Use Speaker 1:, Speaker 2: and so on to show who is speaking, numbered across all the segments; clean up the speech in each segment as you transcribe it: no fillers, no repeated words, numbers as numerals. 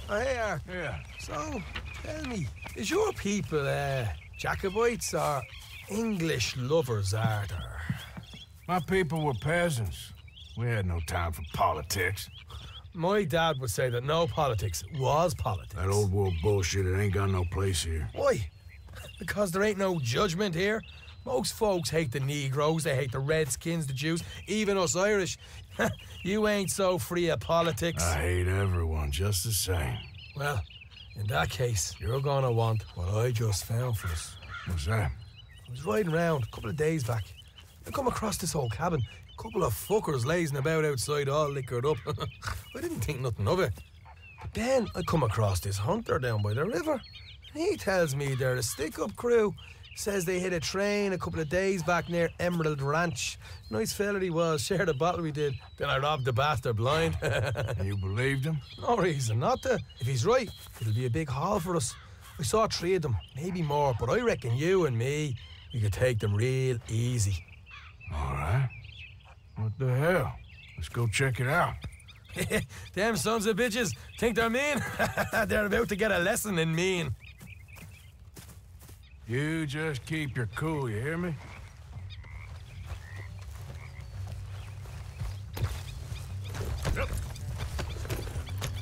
Speaker 1: Oh, here.
Speaker 2: Yeah.
Speaker 1: So, tell me, is your people, Jacobites or English lovers, are there?
Speaker 2: My people were peasants. We had no time for politics.
Speaker 1: My dad would say that no politics was politics.
Speaker 2: That old world bullshit, it ain't got no place here.
Speaker 1: Why? Because there ain't no judgment here. Most folks hate the Negroes, they hate the Redskins, the Jews, even us Irish. You ain't so free of politics.
Speaker 2: I hate everyone just the same.
Speaker 1: Well, in that case, you're gonna want what I just found for us.
Speaker 2: What's that?
Speaker 1: I was riding around a couple of days back. I come across this old cabin. A couple of fuckers lazing about outside all liquored up. I didn't think nothing of it. But then I come across this hunter down by the river. And he tells me they're a stick-up crew. Says they hit a train a couple of days back near Emerald Ranch. Nice fella he was, shared a bottle we did. Then I robbed the bastard blind.
Speaker 2: You believed him?
Speaker 1: No reason not to. If he's right, it'll be a big haul for us. I saw 3 of them, maybe more, but I reckon you and me, we could take them real easy.
Speaker 2: All right. What the hell? Let's go check it out.
Speaker 1: Them sons of bitches think they're mean. They're about to get a lesson in mean.
Speaker 2: You just keep your cool, you hear me?
Speaker 1: Yep.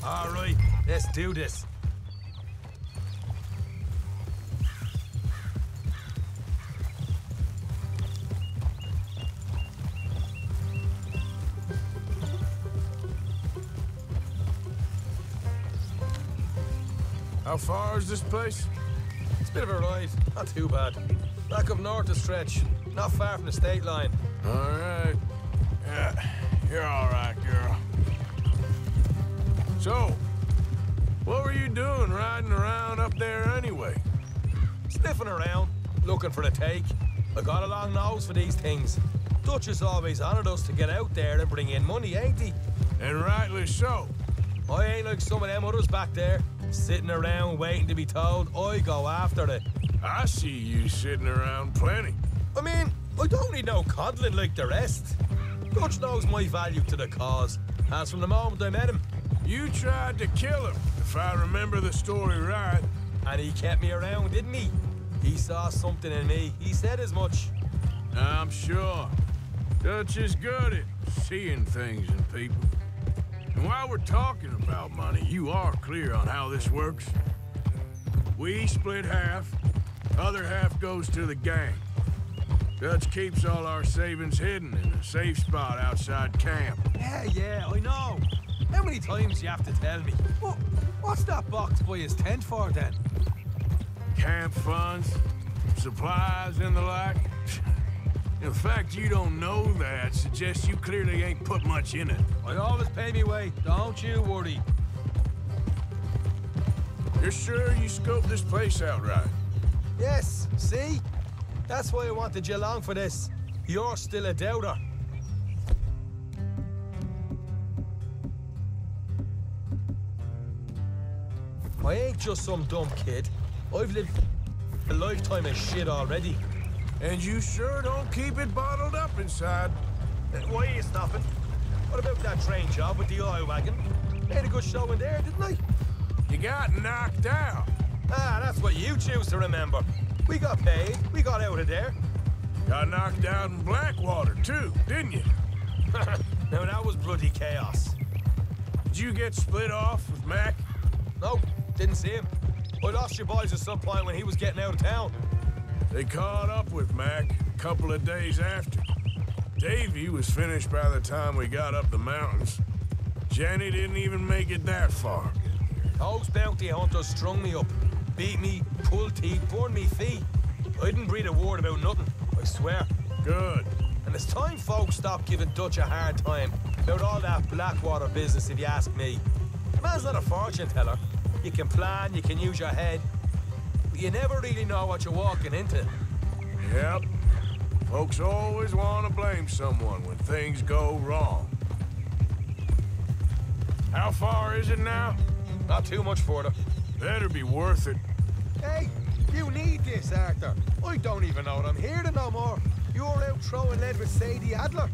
Speaker 1: All right, let's do this.
Speaker 2: How far is this place?
Speaker 1: It's a bit of a ride, not too bad. Back up north a stretch, not far from the state line.
Speaker 2: All right. Yeah, you're all right, girl. So, what were you doing riding around up there anyway?
Speaker 1: Sniffing around, looking for the take. I got a long nose for these things. Dutch is always honoured us to get out there and bring in money, ain't he?
Speaker 2: And rightly so.
Speaker 1: I ain't like some of them others back there, sitting around waiting to be told. I go after it.
Speaker 2: I see you sitting around plenty.
Speaker 1: I mean, I don't need no coddling like the rest. Dutch knows my value to the cause, as from the moment I met him.
Speaker 2: You tried to kill him, if I remember the story right.
Speaker 1: And he kept me around, didn't he? He saw something in me. He said as much.
Speaker 2: I'm sure. Dutch is good at seeing things in people. And while we're talking about money, you are clear on how this works. We split half, other half goes to the gang. Dutch keeps all our savings hidden in a safe spot outside camp.
Speaker 1: Yeah, I know. How many times do you have to tell me? What's that box by his tent for, then?
Speaker 2: Camp funds, supplies, and the like. The fact you don't know that suggests you clearly ain't put much in it.
Speaker 1: I always pay me way, don't you worry.
Speaker 2: You're sure you scoped this place out right?
Speaker 1: Yes, see? That's why I wanted you along for this. You're still a doubter. I ain't just some dumb kid. I've lived a lifetime of shit already.
Speaker 2: And you sure don't keep it bottled up inside.
Speaker 1: Why are you stopping? What about that train job with the oil wagon? Made a good show in there, didn't I?
Speaker 2: You got knocked out.
Speaker 1: Ah, that's what you choose to remember. We got paid. We got out of there.
Speaker 2: Got knocked out in Blackwater, too, didn't you?
Speaker 1: Now, that was bloody chaos.
Speaker 2: Did you get split off with Mac?
Speaker 1: Nope, didn't see him. I lost your boys at some point when he was getting out of town.
Speaker 2: They caught up with Mac a couple of days after. Davy was finished by the time we got up the mountains. Jenny didn't even make it that far.
Speaker 1: Those bounty hunters strung me up, beat me, pulled teeth, burned me feet. I didn't breathe a word about nothing, I swear.
Speaker 2: Good.
Speaker 1: And it's time folks stopped giving Dutch a hard time about all that Blackwater business, if you ask me. The man's not a fortune teller. You can plan, you can use your head, but you never really know what you're walking into.
Speaker 2: Yep. Folks always want to blame someone when things go wrong. How far is it now?
Speaker 1: Not too much further.
Speaker 2: Better be worth it.
Speaker 1: Hey, you need this, Arthur. I don't even know what I'm here to no more. You're out throwing lead with Sadie Adler,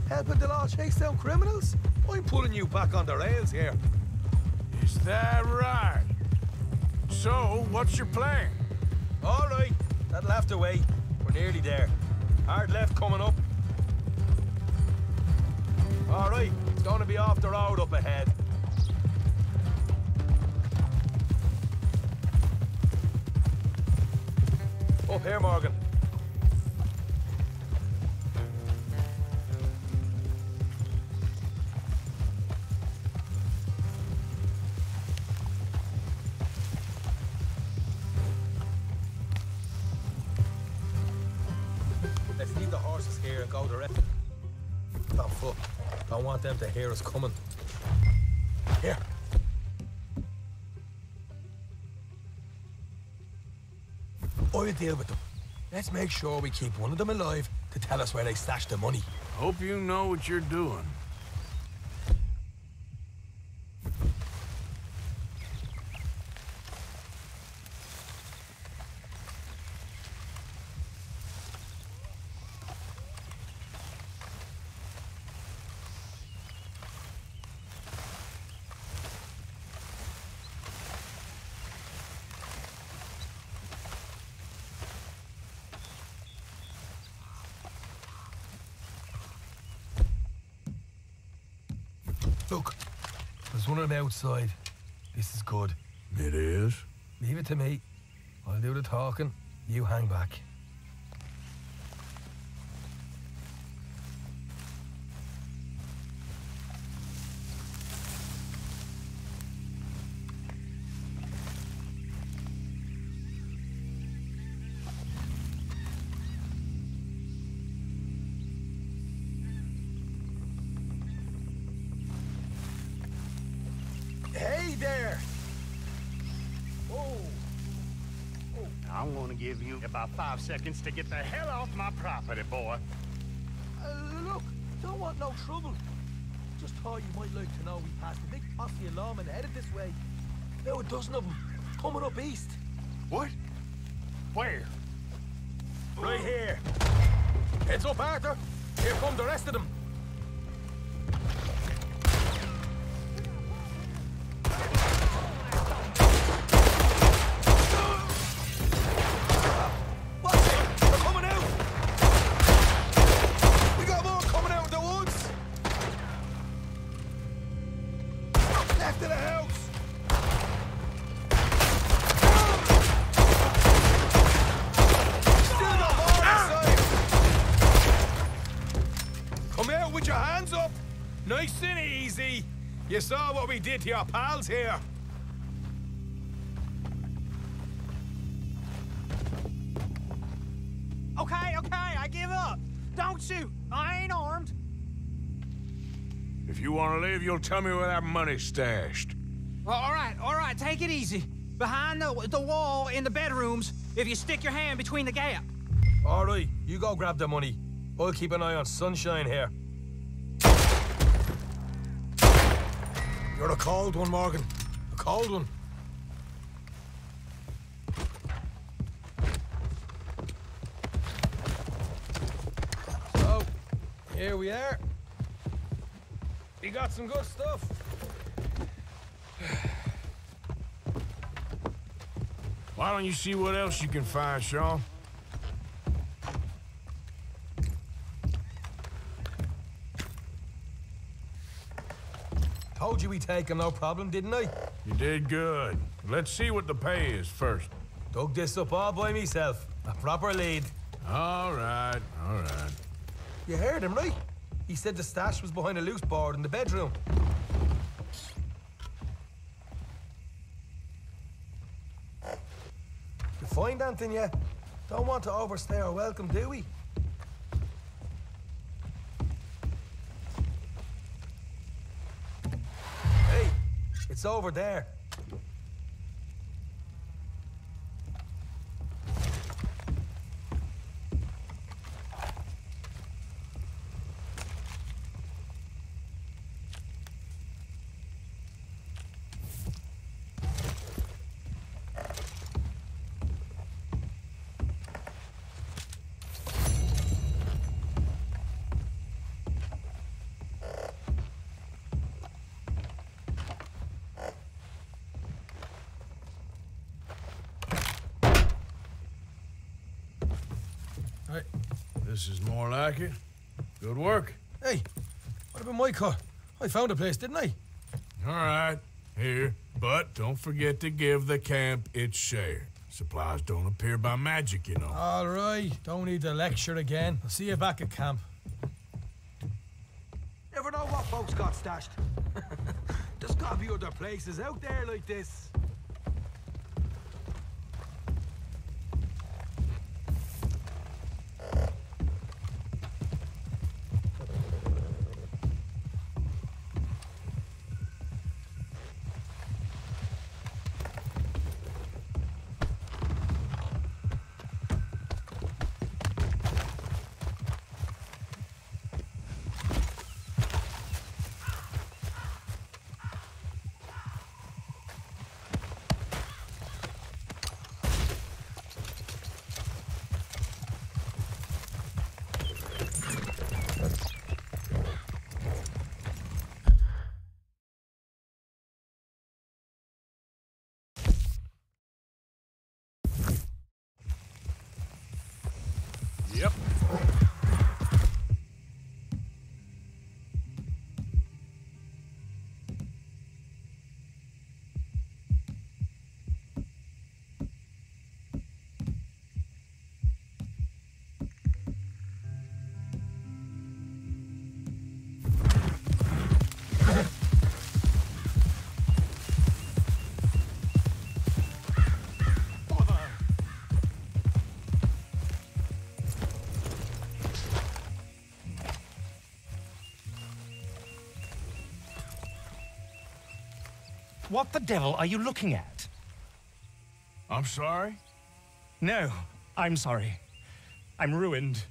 Speaker 1: helping the law chase down criminals. I'm pulling you back on the rails here.
Speaker 2: Is that right? So, what's your plan?
Speaker 1: All right, that'll have to wait. We're nearly there. Hard left coming up. All right, it's going to be off the road up ahead. Up here, Morgan. Let's leave the horses here and go direct. Oh, fuck. Don't want them to hear us coming. Here. I'll deal with them. Let's make sure we keep one of them alive to tell us where they stashed the money.
Speaker 2: Hope you know what you're doing.
Speaker 1: Look, there's one of them outside. This is good.
Speaker 2: It is?
Speaker 1: Leave it to me. I'll do the talking. You hang back. Hey there! Whoa!
Speaker 3: I'm gonna give you about 5 seconds to get the hell off my property, boy.
Speaker 1: Look, don't want no trouble. Just thought you might like to know we passed a big posse of lawmen headed this way. Now a dozen of them, coming up east.
Speaker 3: What? Where?
Speaker 1: Right here. Heads up, Arthur. Here come the rest of them. With your hands up! Nice and easy! You saw what we did to your pals here!
Speaker 4: Okay, I give up! Don't shoot! I ain't armed!
Speaker 2: If you want to leave, you'll tell me where that money's stashed.
Speaker 4: All right, take it easy. Behind the wall in the bedrooms, if you stick your hand between the gap.
Speaker 1: All right, you go grab the money. I'll keep an eye on Sunshine here. You're a cold one, Morgan. A cold one. So, here we are. We got some good stuff.
Speaker 2: Why don't you see what else you can find, Sean?
Speaker 1: Told you we'd take him, no problem, didn't I?
Speaker 2: You did good. Let's see what the pay is first.
Speaker 1: Dug this up all by myself. A proper lead.
Speaker 2: All right.
Speaker 1: You heard him, right? He said the stash was behind a loose board in the bedroom. You find anything yet? Don't want to overstay our welcome, do we? Hey, it's over there.
Speaker 2: This is more like it. Good work.
Speaker 1: Hey, what about my cut? I found a place, didn't I?
Speaker 2: All right, here. But don't forget to give the camp its share. Supplies don't appear by magic, you know.
Speaker 1: All right, don't need the lecture again. I'll see you back at camp.
Speaker 5: Never know what folks got stashed. There's gotta be other places out there like this.
Speaker 2: Yep.
Speaker 3: What the devil are you looking at?
Speaker 2: I'm sorry?
Speaker 3: No, I'm sorry. I'm ruined.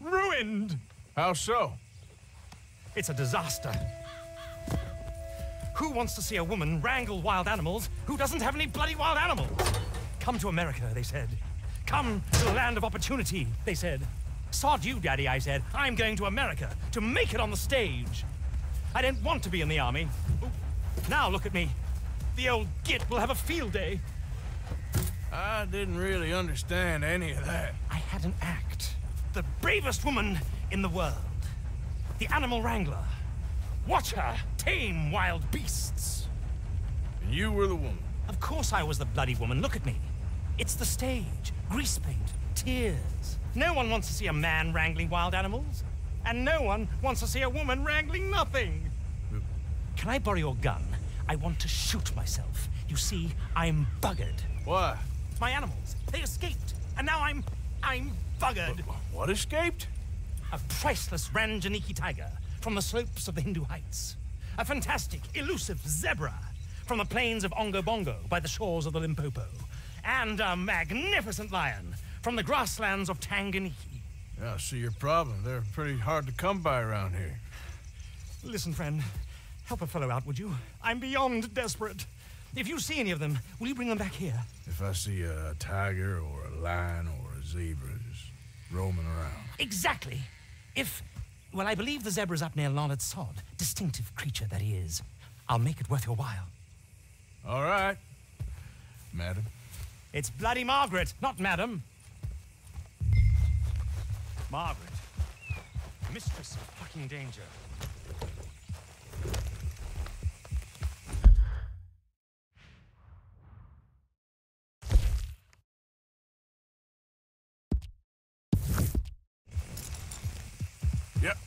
Speaker 3: Ruined!
Speaker 2: How so?
Speaker 3: It's a disaster. Who wants to see a woman wrangle wild animals who doesn't have any bloody wild animals? Come to America, they said. Come to the land of opportunity, they said. Sod you, Daddy, I said. I'm going to America to make it on the stage. I didn't want to be in the army. Now look at me. The old git will have a field day.
Speaker 2: I didn't really understand any of that.
Speaker 3: I had an act. The bravest woman in the world. The animal wrangler. Watch her tame wild beasts.
Speaker 2: And you were the woman.
Speaker 3: Of course I was the bloody woman. Look at me. It's the stage. Grease paint. Tears. No one wants to see a man wrangling wild animals. And no one wants to see a woman wrangling nothing. Can I borrow your gun? I want to shoot myself. You see, I'm buggered.
Speaker 2: Why?
Speaker 3: My animals, they escaped. And now I'm buggered.
Speaker 2: What escaped?
Speaker 3: A priceless Ranjaniki tiger from the slopes of the Hindu Heights. A fantastic, elusive zebra from the plains of Ongo Bongo by the shores of the Limpopo. And a magnificent lion from the grasslands of Tanganyika.
Speaker 2: Yeah, I see your problem. They're pretty hard to come by around here.
Speaker 3: Listen, friend. Help a fellow out, would you? I'm beyond desperate. If you see any of them, will you bring them back here?
Speaker 2: If I see a tiger or a lion or a zebra just roaming around.
Speaker 3: Exactly. Well, I believe the zebra's up near Linde Sod. Distinctive creature that he is. I'll make it worth your while.
Speaker 2: All right, madam.
Speaker 3: It's bloody Margaret, not madam. Margaret. Mistress of fucking danger.
Speaker 2: Yep.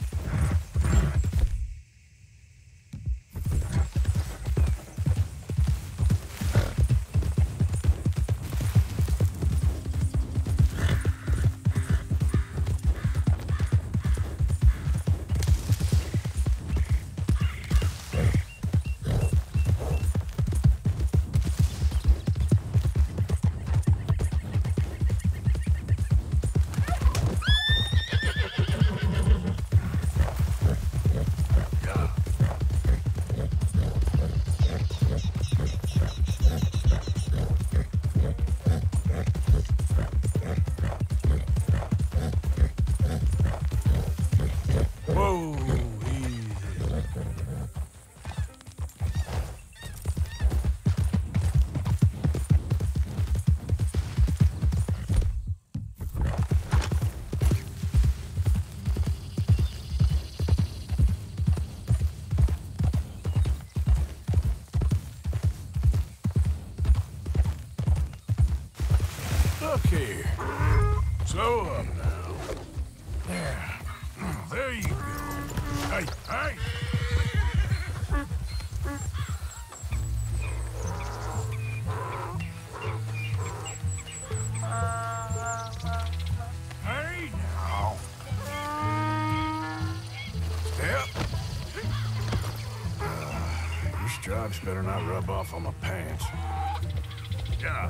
Speaker 2: Hey, hey! Hey, now. Yep. Your stripes better not rub off on my pants. Yeah.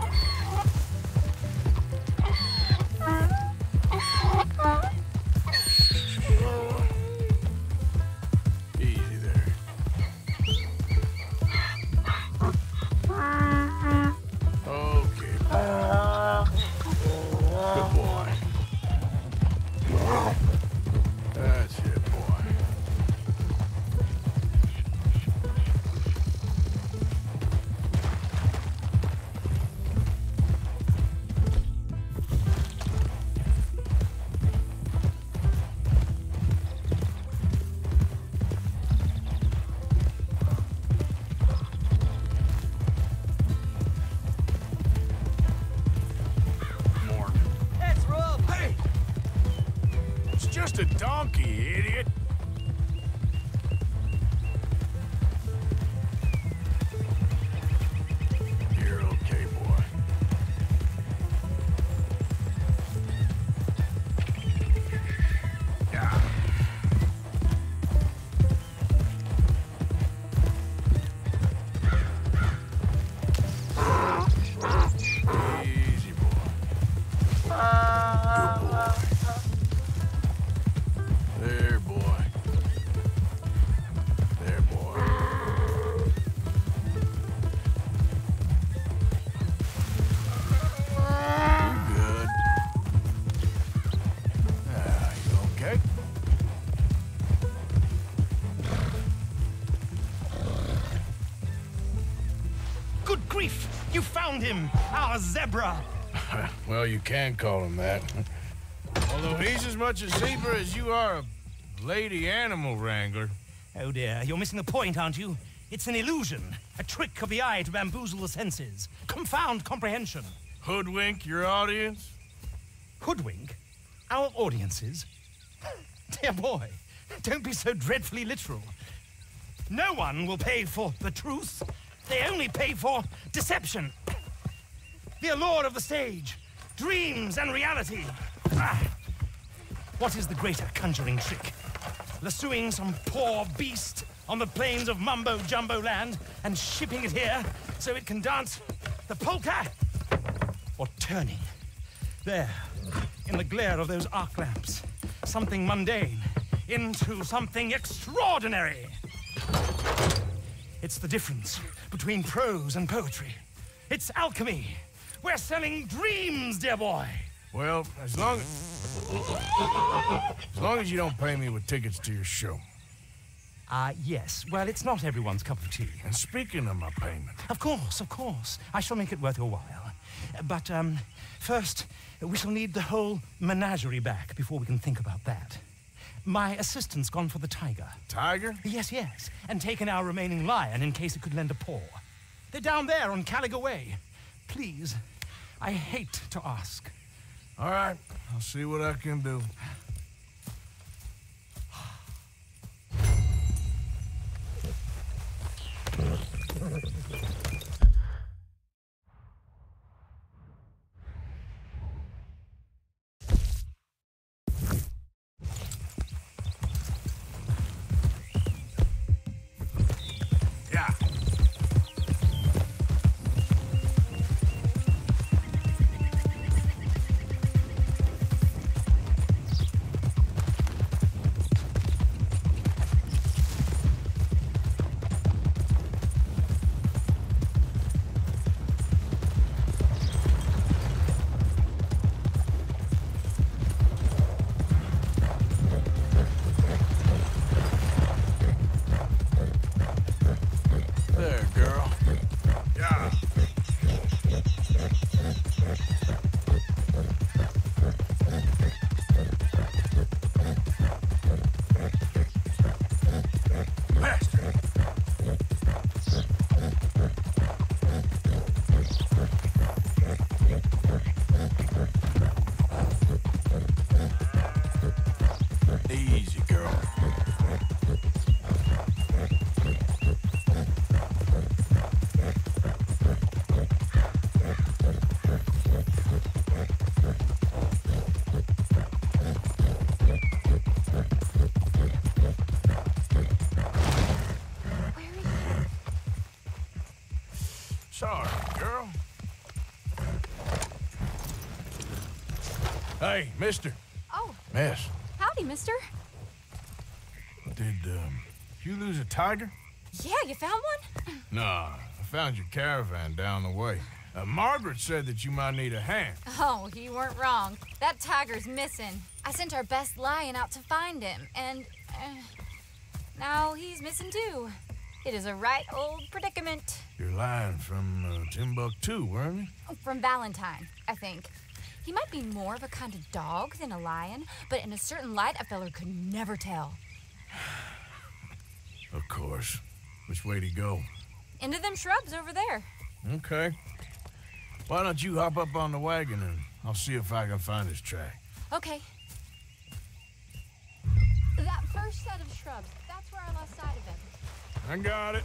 Speaker 2: Easy there. Okay. Good boy. That's it, boy. Just a donkey, idiot. You're okay, boy. Yeah. Easy, boy. Good boy. There, boy. There, boy. You're good. You okay?
Speaker 3: Good grief! You found him! Our zebra!
Speaker 2: Well, you can call him that. Although he's as much a zebra as you are a lady animal wrangler.
Speaker 3: Oh dear, you're missing the point, aren't you? It's an illusion. A trick of the eye to bamboozle the senses. Confound comprehension.
Speaker 2: Hoodwink your audience?
Speaker 3: Hoodwink? Our audiences? Dear boy, don't be so dreadfully literal. No one will pay for the truth. They only pay for deception. The allure of the stage. Dreams and reality. What is the greater conjuring trick? Lassoing some poor beast on the plains of mumbo-jumbo land and shipping it here so it can dance the polka? Or turning, there, in the glare of those arc lamps, something mundane into something extraordinary? It's the difference between prose and poetry. It's alchemy. We're selling dreams, dear boy.
Speaker 2: Well, as long as you don't pay me with tickets to your show.
Speaker 3: Yes. Well, it's not everyone's cup of tea.
Speaker 2: And speaking of my payment...
Speaker 3: Of course, of course. I shall make it worth your while. But, first, we shall need the whole menagerie back before we can think about that. My assistant's gone for the tiger.
Speaker 2: Tiger?
Speaker 3: Yes, yes. And taken our remaining lion in case it could lend a paw. They're down there on Caliga Way. Please, I hate to ask.
Speaker 2: All right, I'll see what I can do. Yeah. Hey, mister.
Speaker 6: Oh,
Speaker 2: Miss.
Speaker 6: howdy, mister.
Speaker 2: Did, you lose a tiger?
Speaker 6: Yeah, you found one?
Speaker 2: Nah, I found your caravan down the way. Margaret said that you might need a hand.
Speaker 6: Oh, you weren't wrong. That tiger's missing. I sent our best lion out to find him, and now he's missing too. It is a right old predicament.
Speaker 2: You're lying from Timbuktu, weren't you?
Speaker 6: From Valentine, I think. He might be more of a kind of dog than a lion, but in a certain light, a feller could never tell.
Speaker 2: Of course. Which way to go?
Speaker 6: Into them shrubs over there.
Speaker 2: Okay. Why don't you hop up on the wagon and I'll see if I can find his track.
Speaker 6: Okay. That first set of shrubs, that's where I lost sight of him.
Speaker 2: I got it.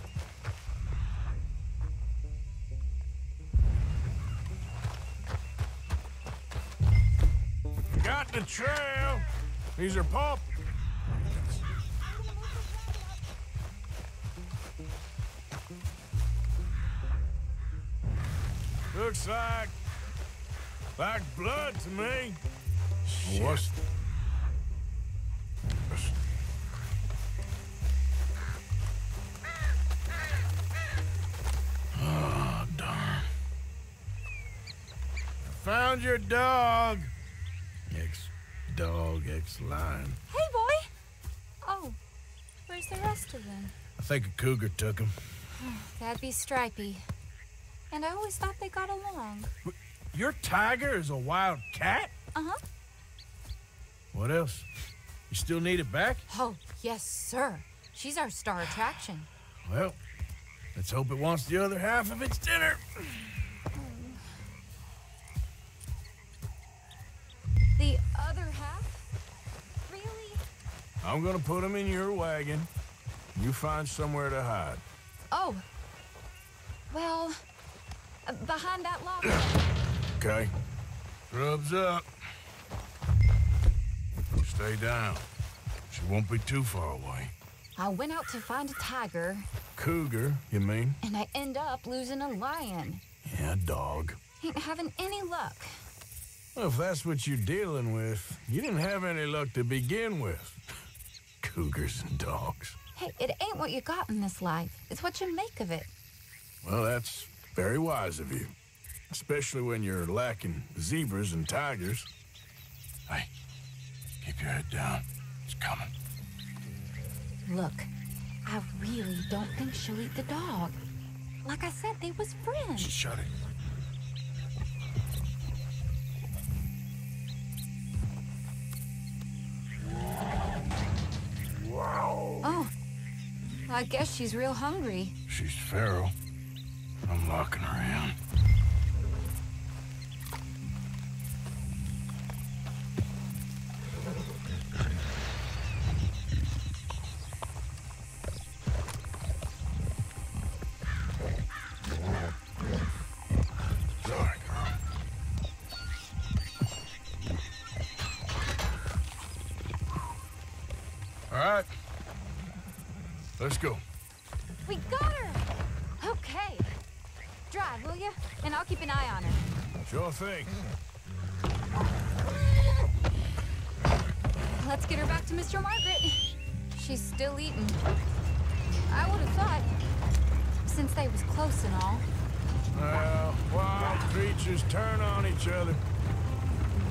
Speaker 2: Got the trail. These are pup. Looks like blood to me. What's... Oh, darn. Found your dog. Ex-dog, ex-lion.
Speaker 6: Hey, boy! Oh, where's the rest of them?
Speaker 2: I think a cougar took him.
Speaker 6: That'd be Stripey. And I always thought they got along.
Speaker 2: Your tiger is a wild cat?
Speaker 6: Uh-huh.
Speaker 2: What else? You still need it back?
Speaker 6: Oh, yes, sir. She's our star attraction.
Speaker 2: Well, let's hope it wants the other half of its dinner.
Speaker 6: The other half? Really?
Speaker 2: I'm gonna put him in your wagon. You find somewhere to hide.
Speaker 6: Oh. Well, behind that log.
Speaker 2: Okay. Rubs up. Stay down. She won't be too far away.
Speaker 6: I went out to find a tiger.
Speaker 2: Cougar, you mean?
Speaker 6: And I end up losing a lion.
Speaker 2: Yeah, dog.
Speaker 6: Ain't having any luck.
Speaker 2: Well, if that's what you're dealing with, you didn't have any luck to begin with. Cougars and dogs.
Speaker 6: Hey, it ain't what you got in this life. It's what you make of it.
Speaker 2: Well, that's very wise of you. Especially when you're lacking zebras and tigers. Hey, keep your head down. It's coming.
Speaker 6: Look, I really don't think she'll eat the dog. Like I said, they was friends.
Speaker 2: Shut it.
Speaker 6: Oh, I guess she's real hungry.
Speaker 2: She's feral. I'm locking her in. Sorry, girl. All right. Let's go.
Speaker 6: We got her! Okay. Drive, will you? And I'll keep an eye on her.
Speaker 2: Sure thing.
Speaker 6: Let's get her back to Mr. Margaret. She's still eating. I would have thought, since they was close and all.
Speaker 2: Well, wild creatures turn on each other.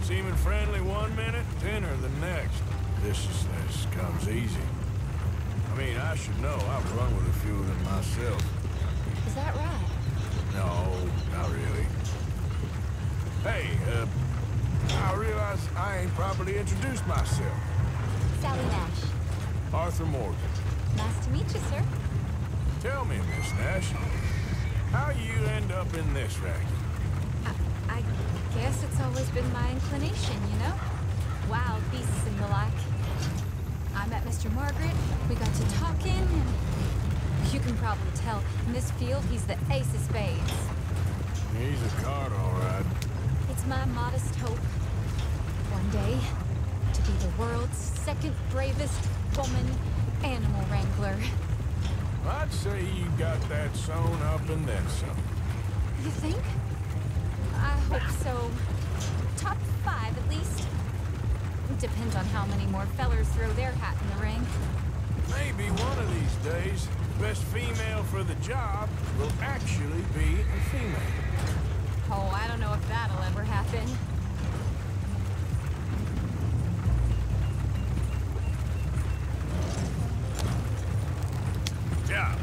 Speaker 2: Seeming friendly one minute, dinner the next. Viciousness comes easy. I mean, I should know. I've run with a few of them myself.
Speaker 6: Is that right?
Speaker 2: No, not really. Hey, I realize I ain't properly introduced myself.
Speaker 6: Sally Nash.
Speaker 2: Arthur Morgan.
Speaker 6: Nice to meet you, sir.
Speaker 2: Tell me, Miss Nash, how you end up in this racket?
Speaker 6: I guess it's always been my inclination, you know? Wild beasts and the like. I met Mr. Margaret, we got to talking, and you can probably tell, in this field, he's the ace of spades.
Speaker 2: He's a card, all right.
Speaker 6: It's my modest hope, one day, to be the world's second bravest woman animal wrangler.
Speaker 2: I'd say you got that sewn up and then some.
Speaker 6: You think? I hope so. Top 5, at least. Depends on how many more fellers throw their hat in the ring.
Speaker 2: Maybe one of these days, the best female for the job will actually be a female.
Speaker 6: Oh, I don't know if that'll ever happen.
Speaker 2: Yeah.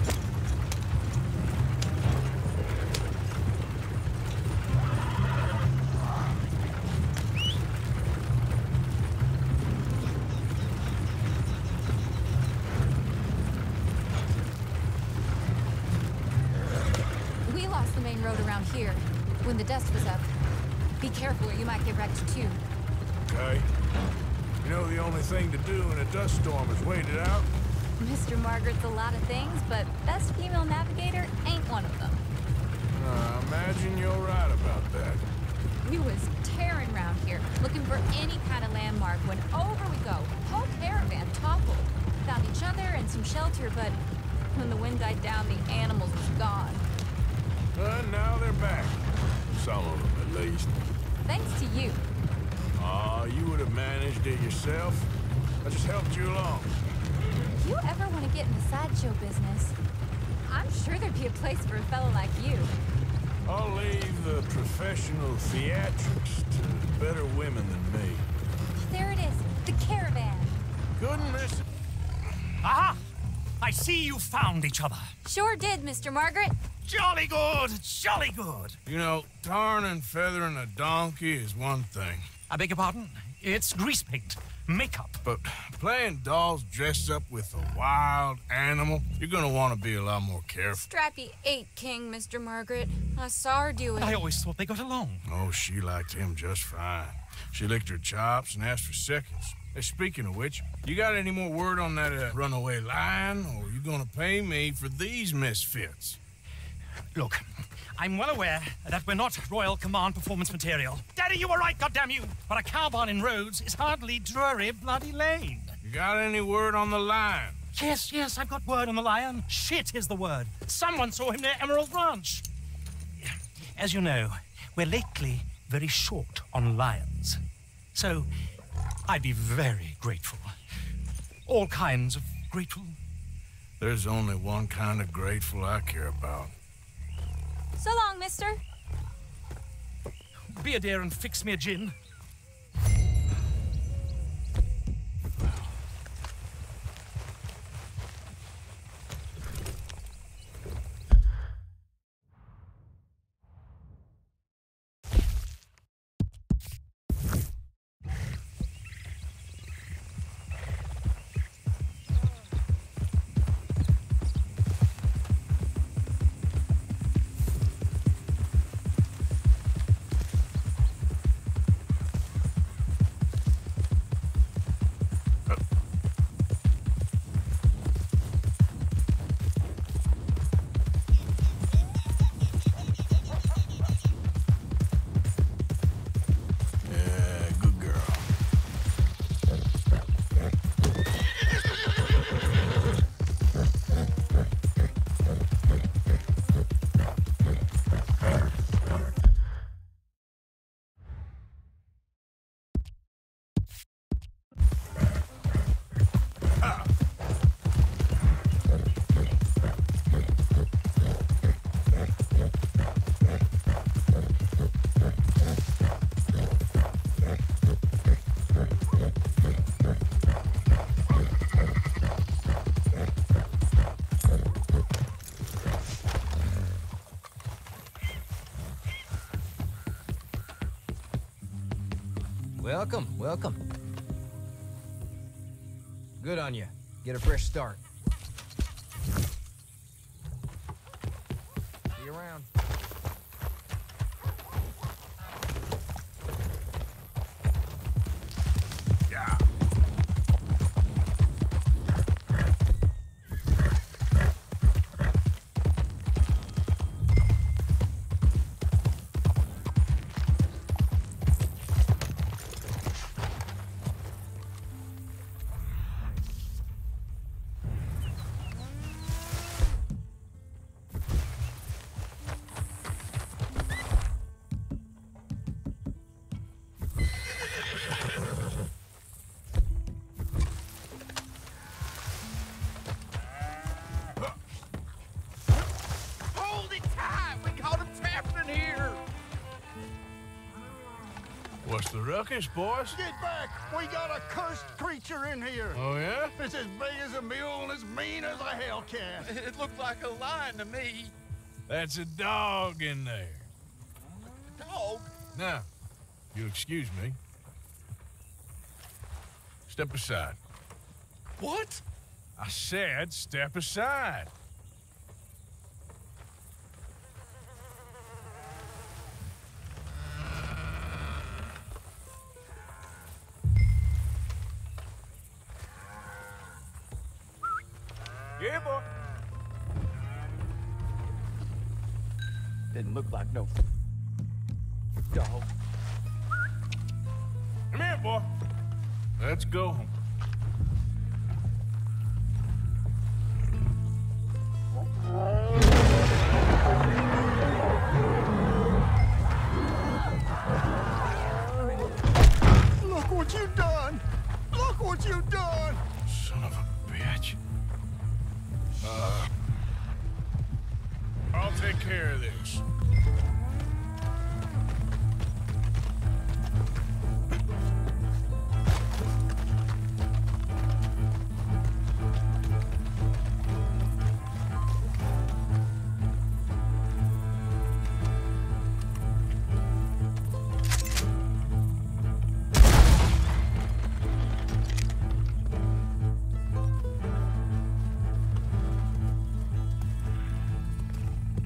Speaker 6: We lost the main road around here when the dust was up. Be careful or you might get wrecked too.
Speaker 2: Okay. You know the only thing to do in a dust storm is wait it out?
Speaker 6: Mr. Margaret's a lot of things, but best female navigator ain't one of them.
Speaker 2: I imagine you're right about that.
Speaker 6: We was tearing around here, looking for any kind of landmark when over we go. Whole caravan toppled. Found each other and some shelter, but when the wind died down, the animals was gone.
Speaker 2: And now they're back. Some of them, at least.
Speaker 6: Thanks to you.
Speaker 2: Aw, you would have managed it yourself. I just helped you along.
Speaker 6: If you ever want to get in the sideshow business, I'm sure there'd be a place for a fellow like you.
Speaker 2: I'll leave the professional theatrics to better women than me.
Speaker 6: There it is, the caravan.
Speaker 2: Couldn't miss it.
Speaker 3: Aha! I see you found each other.
Speaker 6: Sure did, Mr. Margaret.
Speaker 3: Jolly good, jolly good.
Speaker 2: You know, tarring and feathering a donkey is one thing.
Speaker 3: I beg your pardon? It's grease paint, makeup.
Speaker 2: But playing dolls dressed up with a wild animal, you're gonna want to be a lot more careful.
Speaker 6: Strappy ate King, Mr. Margaret. I saw her do it.
Speaker 3: I always thought they got along.
Speaker 2: Oh, she liked him just fine. She licked her chops and asked for seconds. Hey, speaking of which, you got any more word on that runaway lion, or are you gonna pay me for these misfits?
Speaker 3: Look, I'm well aware that we're not Royal Command performance material. Daddy, you were right, goddamn you! But a cow barn in Rhodes is hardly Drury Bloody Lane.
Speaker 2: You got any word on the lion?
Speaker 3: Yes, I've got word on the lion. Shit is the word. Someone saw him near Emerald Ranch. As you know, we're lately very short on lions. So, I'd be very grateful. All kinds of grateful.
Speaker 2: There's only one kind of grateful I care about.
Speaker 6: So long, mister.
Speaker 3: Be a dear and fix me a gin.
Speaker 7: Welcome. Good on you. Get a fresh start. See you around.
Speaker 2: Yeah. What's the ruckus, boys?
Speaker 8: Get back! We got a cursed creature in here.
Speaker 2: Oh, yeah?
Speaker 8: It's as big as a mule and as mean as a hellcat.
Speaker 9: It looked like a lion to me.
Speaker 2: That's a dog in there.
Speaker 9: Dog?
Speaker 2: Now, you'll excuse me. Step aside.
Speaker 9: What?
Speaker 2: I said step aside. Yeah, boy.
Speaker 9: Didn't look like no dog.
Speaker 2: Come here, boy. Let's go home.
Speaker 8: Look what you done! Look what you done!
Speaker 2: Son of a bitch. I'll take care of this.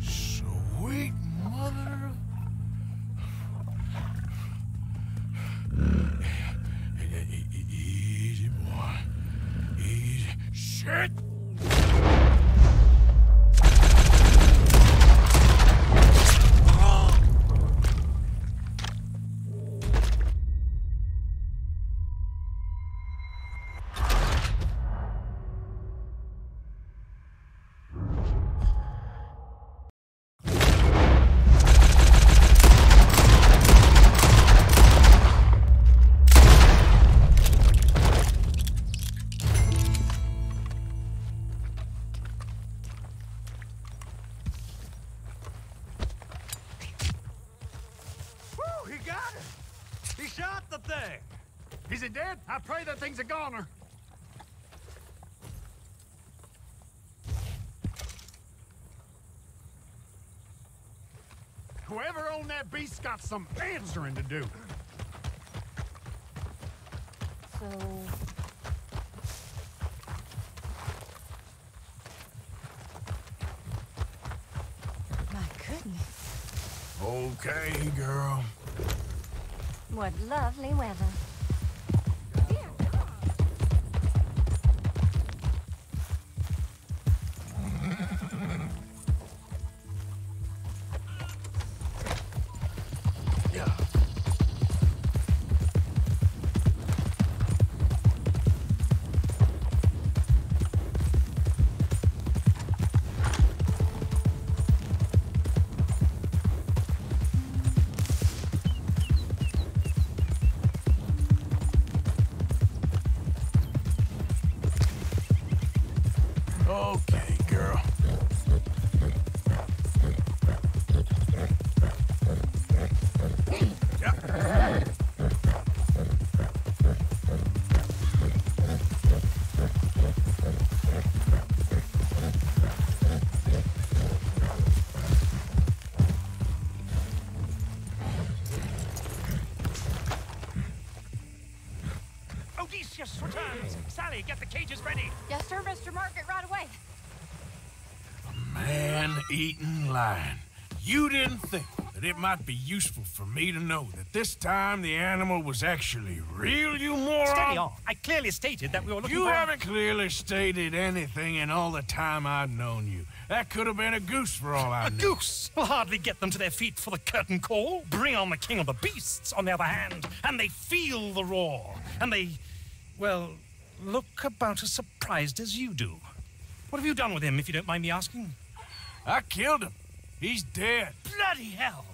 Speaker 2: Sweet mother. Easy, boy. Easy. Shit!
Speaker 8: Woo, he got it! He shot the thing! Is it dead? I pray that thing's a goner. Whoever owned that beast's got some answering to do.
Speaker 6: So, my goodness.
Speaker 2: Okay, girl.
Speaker 6: What lovely weather.
Speaker 2: Okay, girl.
Speaker 3: Odysseus returns! Sally, get the cages ready!
Speaker 6: Yes, sir, Mr. Margaret, right away.
Speaker 2: Man-eating lion. You didn't think that it might be useful for me to know that this time the animal was actually real, you moron?
Speaker 3: Steady on. I clearly stated that we were looking
Speaker 2: You
Speaker 3: for...
Speaker 2: haven't clearly stated anything in all the time I've known you. That could have been a goose for all I
Speaker 3: A
Speaker 2: knew.
Speaker 3: goose will hardly get them to their feet for the curtain call. Bring on the king of the beasts, on the other hand, and they feel the roar. And they, well, look about as surprised as you do. What have you done with him, if you don't mind me asking?
Speaker 2: I killed him. He's dead.
Speaker 3: Bloody hell!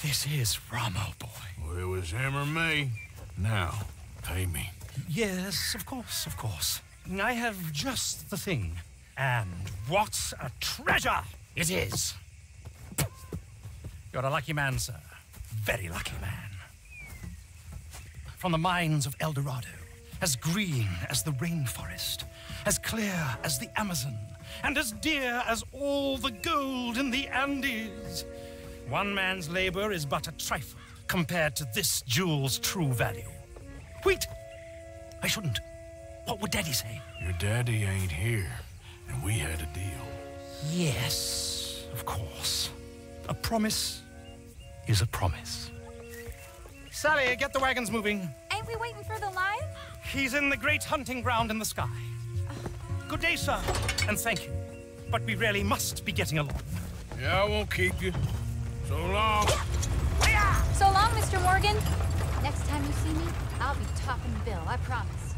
Speaker 3: This is Ramo, boy.
Speaker 2: Well, it was him or me. Now, pay me.
Speaker 3: Yes, of course, of course. I have just the thing. And what a treasure it is! You're a lucky man, sir. Very lucky man. from the mines of El Dorado, as green as the rainforest, as clear as the Amazon, and as dear as all the gold in the Andes. One man's labor is but a trifle compared to this jewel's true value. Wait! I shouldn't. What would Daddy say?
Speaker 2: Your daddy ain't here, and we had a deal.
Speaker 3: Yes, of course. A promise is a promise. Sally, get the wagons moving.
Speaker 6: Ain't we waiting for the lion?
Speaker 3: He's in the great hunting ground in the sky. Good day, sir, and thank you. But we really must be getting along.
Speaker 2: Yeah, I won't keep you. So long.
Speaker 6: So long, Mr. Morgan. Next time you see me, I'll be topping the bill, I promise.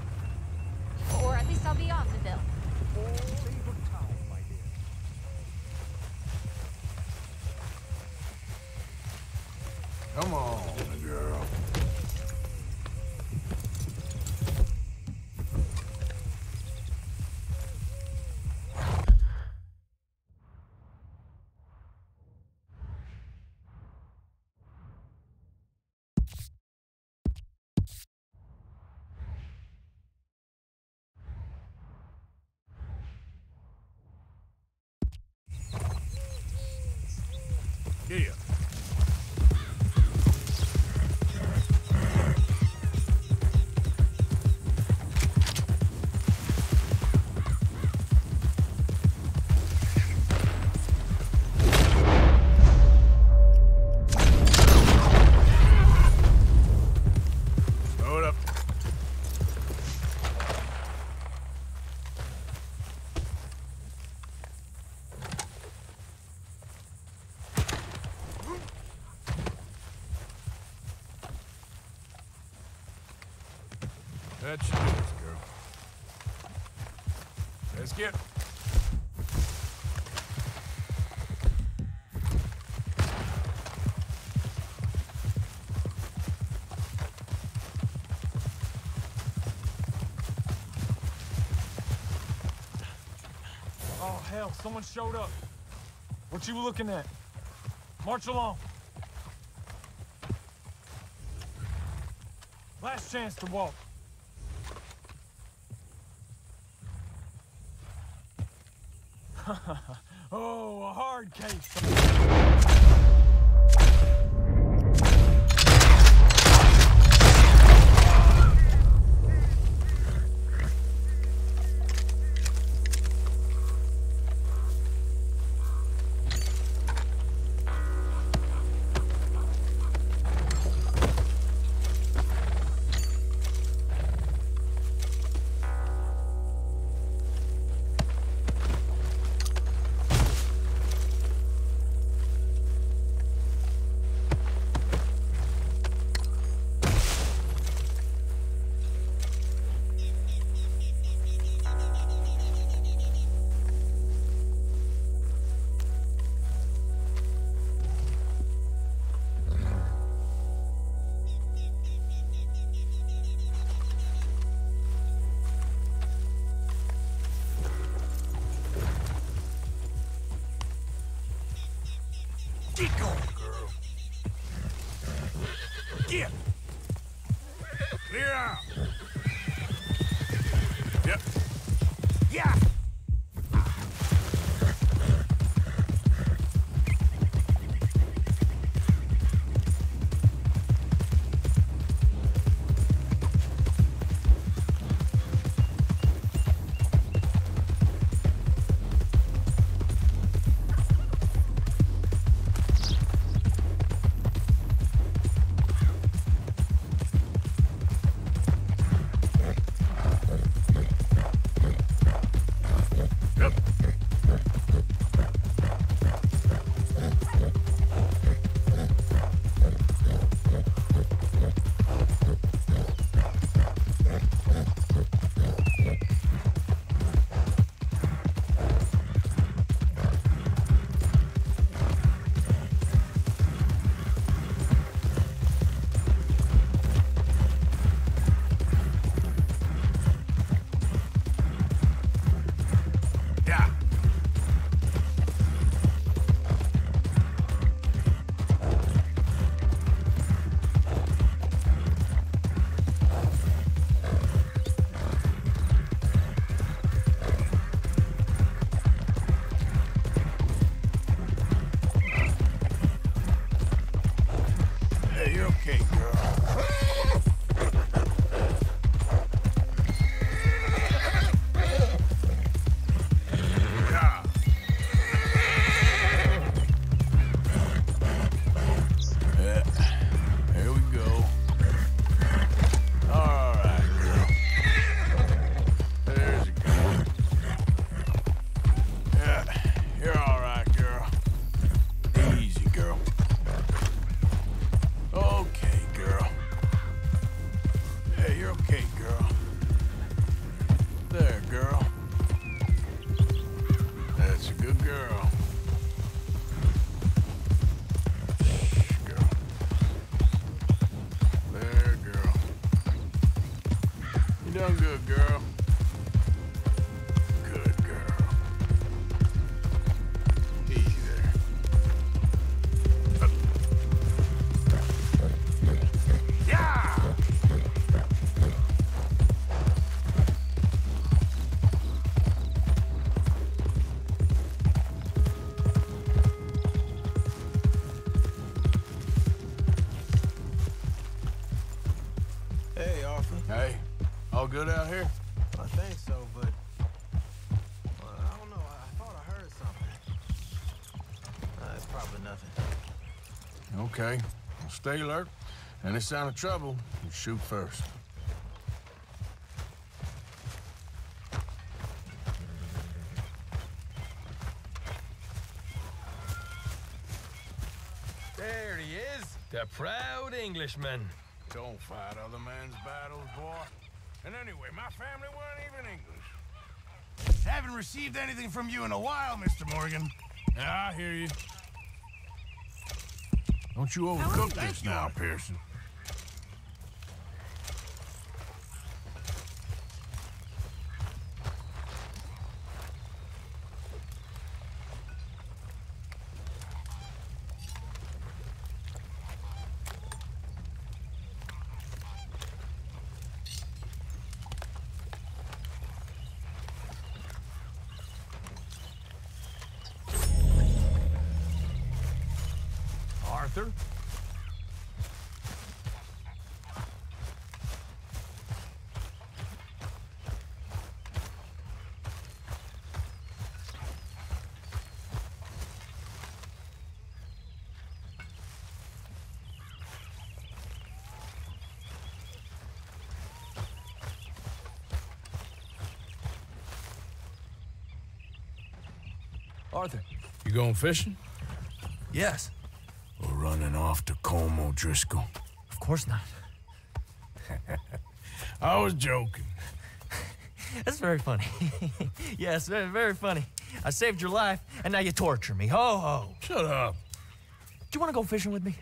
Speaker 6: Or at least I'll be on the bill.
Speaker 2: Come on, girl. Yeah. Hold up. That should do it, girl. Let's get.
Speaker 10: Oh, hell, someone showed up. What you looking at? March along. Last chance to walk. Oh, a hard case.
Speaker 2: Get going, girl. Get. Clear out. Yep. Yeah. Yeah. good out here?
Speaker 5: I think so, but... I don't know. I thought I heard something. It's probably nothing.
Speaker 2: Okay. Well, stay alert. Any sign of trouble, you shoot first.
Speaker 1: There he is, the proud Englishman.
Speaker 2: Don't fight other men's battles, boy. And anyway, my family weren't even English.
Speaker 8: Haven't received anything from you in a while, Mr. Morgan.
Speaker 2: Yeah, I hear you. Don't you overcook this now, Pearson.
Speaker 3: Arthur?
Speaker 1: Arthur.
Speaker 2: You going fishing?
Speaker 1: Yes.
Speaker 2: Or running off to Colm O'Driscoll?
Speaker 3: Of course not.
Speaker 2: I was joking.
Speaker 3: That's very funny. Yes, very, very funny. I saved your life, and now you torture me. Ho, ho.
Speaker 2: Shut up.
Speaker 3: Do you want to go fishing with me?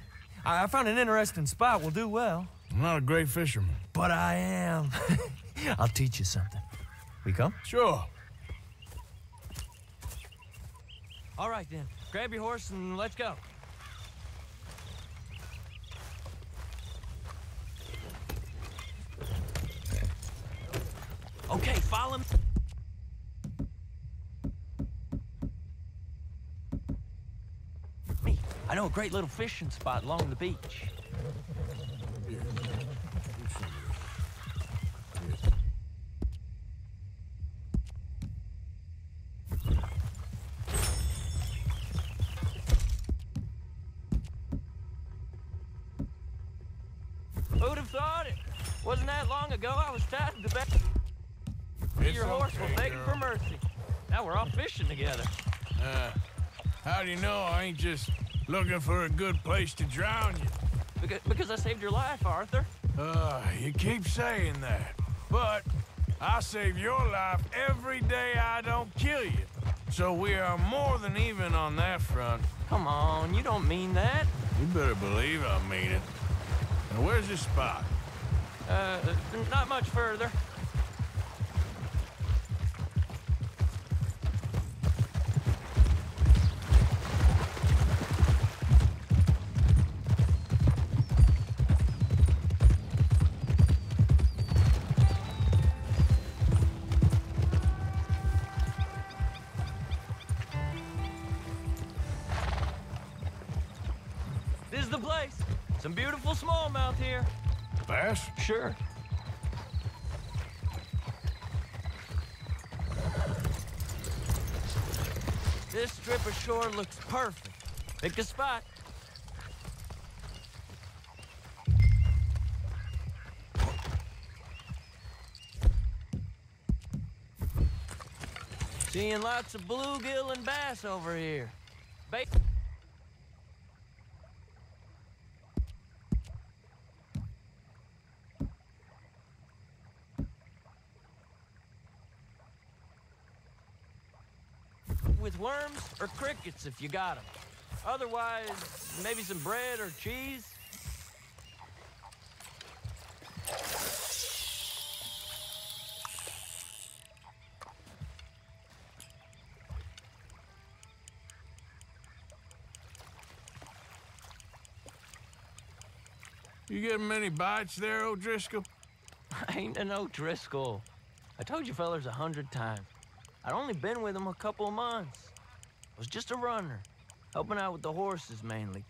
Speaker 3: I found an interesting spot. We'll do well.
Speaker 2: I'm not a great fisherman.
Speaker 3: But I am. I'll teach you something. We come?
Speaker 2: Sure.
Speaker 3: All right, then. Grab your horse and let's go. Okay, follow me. I know a great little fishing spot along the beach. Who'd have thought it? Wasn't that long ago I was tied to the back. Your horse will beg for mercy. Now we're off fishing together.
Speaker 2: How do you know I ain't just looking for a good place to drown you?
Speaker 3: Because I saved your life, Arthur.
Speaker 2: You keep saying that. But I save your life every day I don't kill you. So we are more than even on that front.
Speaker 3: Come on, you don't mean that.
Speaker 2: You better believe I mean it. Now, where's this spot?
Speaker 3: Not much further. This is the place. Some beautiful smallmouth here.
Speaker 2: Bass?
Speaker 3: Sure. This strip of shore looks perfect. Pick a spot. Seeing lots of bluegill and bass over here. With worms or crickets if you got them. Otherwise, maybe some bread or cheese.
Speaker 2: You getting many bites there, O'Driscoll?
Speaker 3: I ain't an O'Driscoll. I told you fellers 100 times. I'd only been with him a couple of months. I was just a runner, helping out with the horses mainly.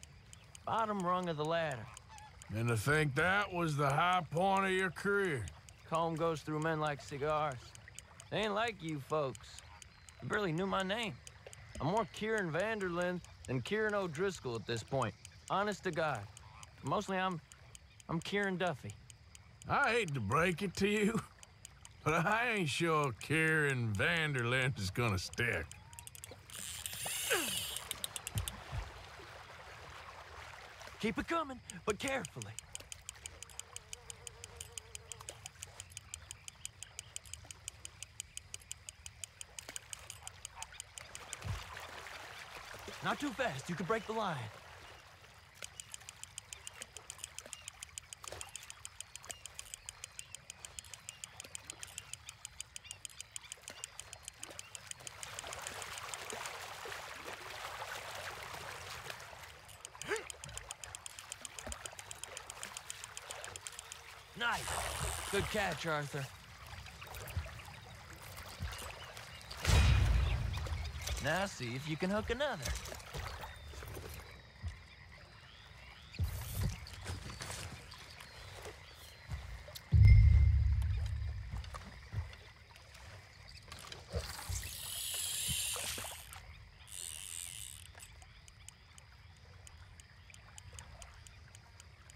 Speaker 3: Bottom rung of the ladder.
Speaker 2: And to think that was the high point of your career.
Speaker 11: Comb goes through men like cigars. They ain't like you folks. You barely knew my name. I'm more Kieran Vanderlyn than Kieran O'Driscoll at this point. Honest to God. Mostly I'm Kieran Duffy.
Speaker 2: I hate to break it to you, but I ain't sure Kieran Vanderlyn is gonna stick.
Speaker 11: Keep it coming, but carefully. Not too fast, you could break the line. Nice. Good catch, Arthur. Now see if you can hook another.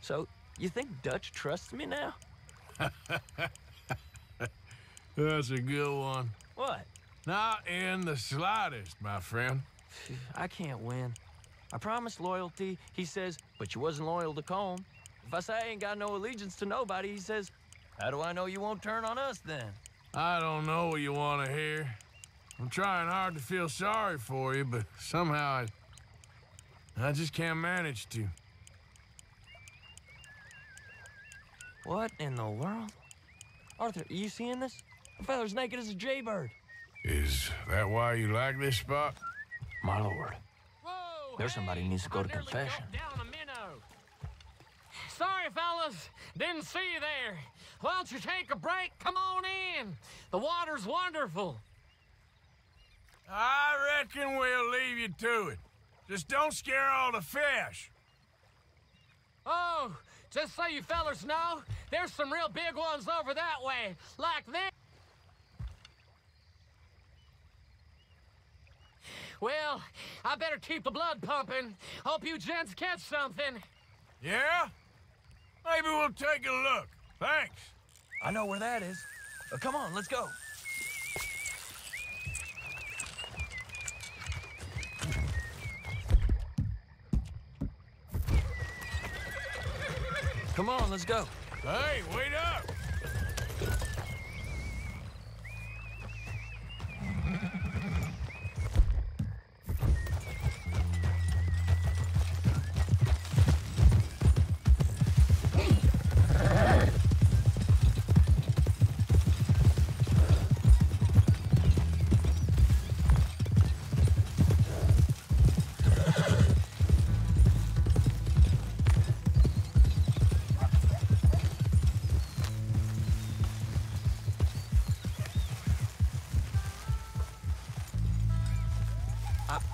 Speaker 11: So, you think Dutch trusts me now?
Speaker 2: That's a good one.
Speaker 11: What?
Speaker 2: Not in the slightest, my friend.
Speaker 11: I can't win. I promised loyalty, he says, but you wasn't loyal to Combe. If I say I ain't got no allegiance to nobody, he says, how do I know you won't turn on us then?
Speaker 2: I don't know what you want to hear. I'm trying hard to feel sorry for you, but somehow I just can't manage to.
Speaker 11: What in the world? Arthur, are you seeing this? The fella's naked as a jaybird.
Speaker 2: Is that why you like this spot?
Speaker 11: My lord.
Speaker 4: Whoa,
Speaker 11: There's somebody who needs to go to
Speaker 4: nearly
Speaker 11: confession.
Speaker 4: Down a minnow. Sorry, fellas. Didn't see you there. Why don't you take a break? Come on in. The water's wonderful.
Speaker 2: I reckon we'll leave you to it. Just don't scare all the fish.
Speaker 4: Oh, just so you fellas know, there's some real big ones over that way, like this. Well, I better keep the blood pumping. Hope you gents catch something.
Speaker 2: Yeah? Maybe we'll take a look. Thanks.
Speaker 11: I know where that is. Come on, let's go. Come on, let's go.
Speaker 2: Hey, wait up!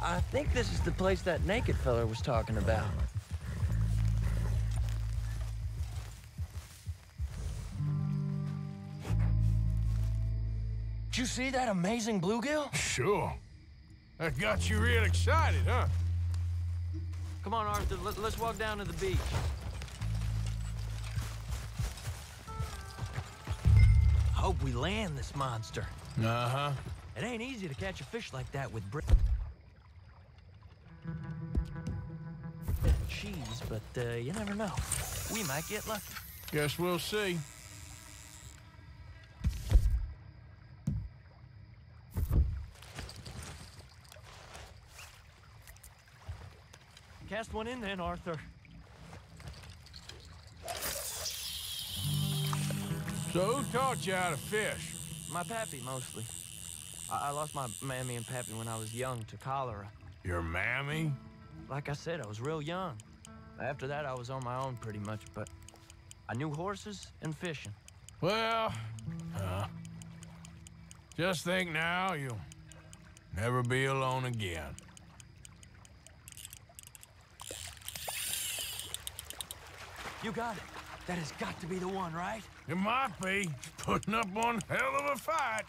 Speaker 11: I think this is the place that naked fella was talking about. Did you see that amazing bluegill?
Speaker 2: Sure. That got you real excited, huh?
Speaker 11: Come on, Arthur, let's walk down to the beach. Hope we land this monster.
Speaker 2: Uh-huh.
Speaker 11: It ain't easy to catch a fish like that with cheese, but you never know. We might get lucky.
Speaker 2: Guess we'll see.
Speaker 11: Cast one in then, Arthur.
Speaker 2: So who taught you how to fish?
Speaker 11: My pappy, mostly. I lost my mammy and pappy when I was young to cholera.
Speaker 2: Your mammy?
Speaker 11: Like I said, I was real young. After that, I was on my own pretty much, but I knew horses and fishing.
Speaker 2: Well, just think now you'll never be alone again.
Speaker 11: You got it. That has got to be the one, right?
Speaker 2: It might be. Putting up one hell of a fight.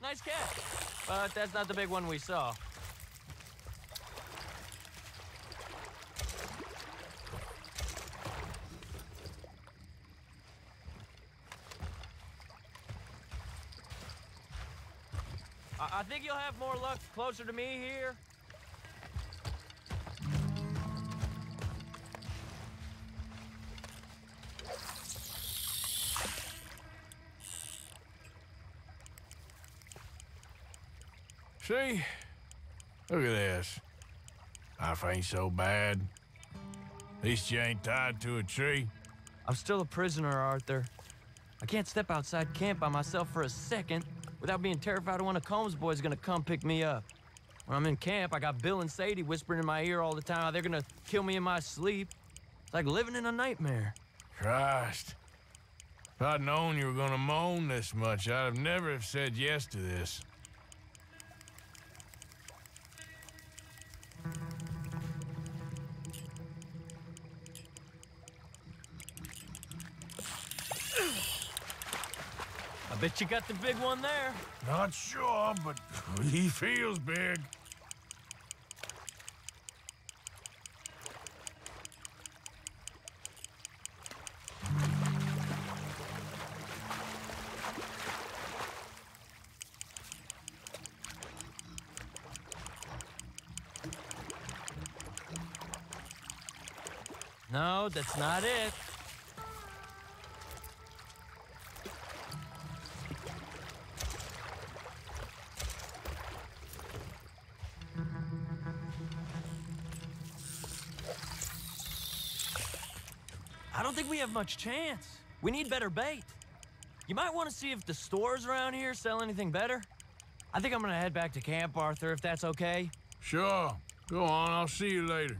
Speaker 11: Nice catch. But that's not the big one we saw. I think you'll have more luck closer to me here.
Speaker 2: See? Look at this. Life ain't so bad. At least you ain't tied to a tree.
Speaker 11: I'm still a prisoner, Arthur. I can't step outside camp by myself for a second without being terrified one of Combs' boys gonna come pick me up. When I'm in camp, I got Bill and Sadie whispering in my ear all the time how they're gonna kill me in my sleep. It's like living in a nightmare.
Speaker 2: Christ. If I'd known you were gonna moan this much, I'd have never have said yes to this.
Speaker 11: I bet you got the big one there.
Speaker 2: Not sure, but he feels big.
Speaker 11: No, that's not it. I don't think we have much chance. We need better bait. You might want to see if the stores around here sell anything better. I think I'm gonna head back to camp, Arthur, if that's okay.
Speaker 2: Sure. Go on, I'll see you later.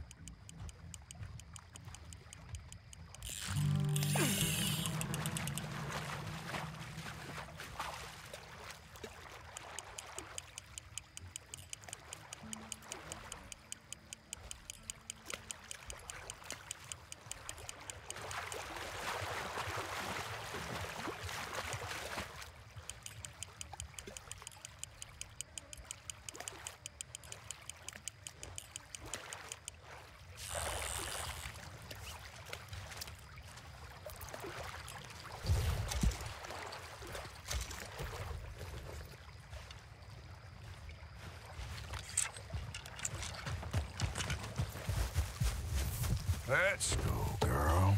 Speaker 2: Let's go, girl.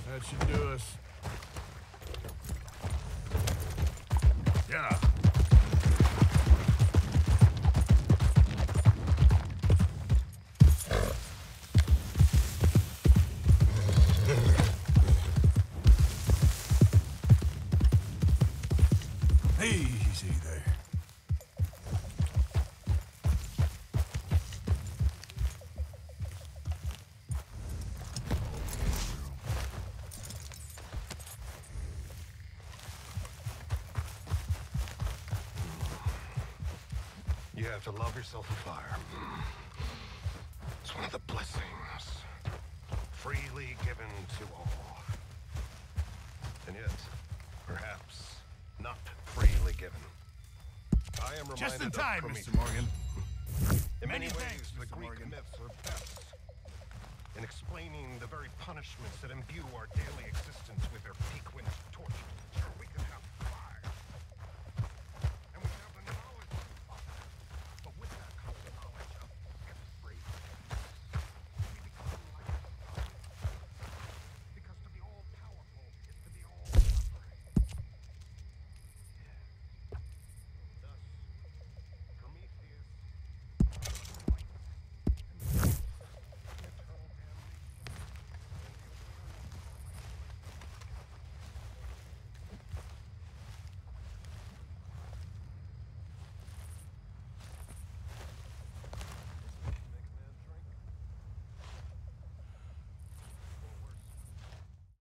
Speaker 2: That should do us. Yeah. Easy there.
Speaker 12: You have to love yourself a fire. It's one of the blessings freely given to all. And yet, perhaps not freely given. I am reminded
Speaker 8: Just in time,
Speaker 12: of
Speaker 8: Mr. Morgan.
Speaker 12: In many
Speaker 8: Many
Speaker 12: ways,
Speaker 8: thanks,
Speaker 12: the
Speaker 8: Mr.
Speaker 12: Greek
Speaker 8: Morgan.
Speaker 12: myths are best in explaining the very punishments that imbue our daily existence with their piquant torture.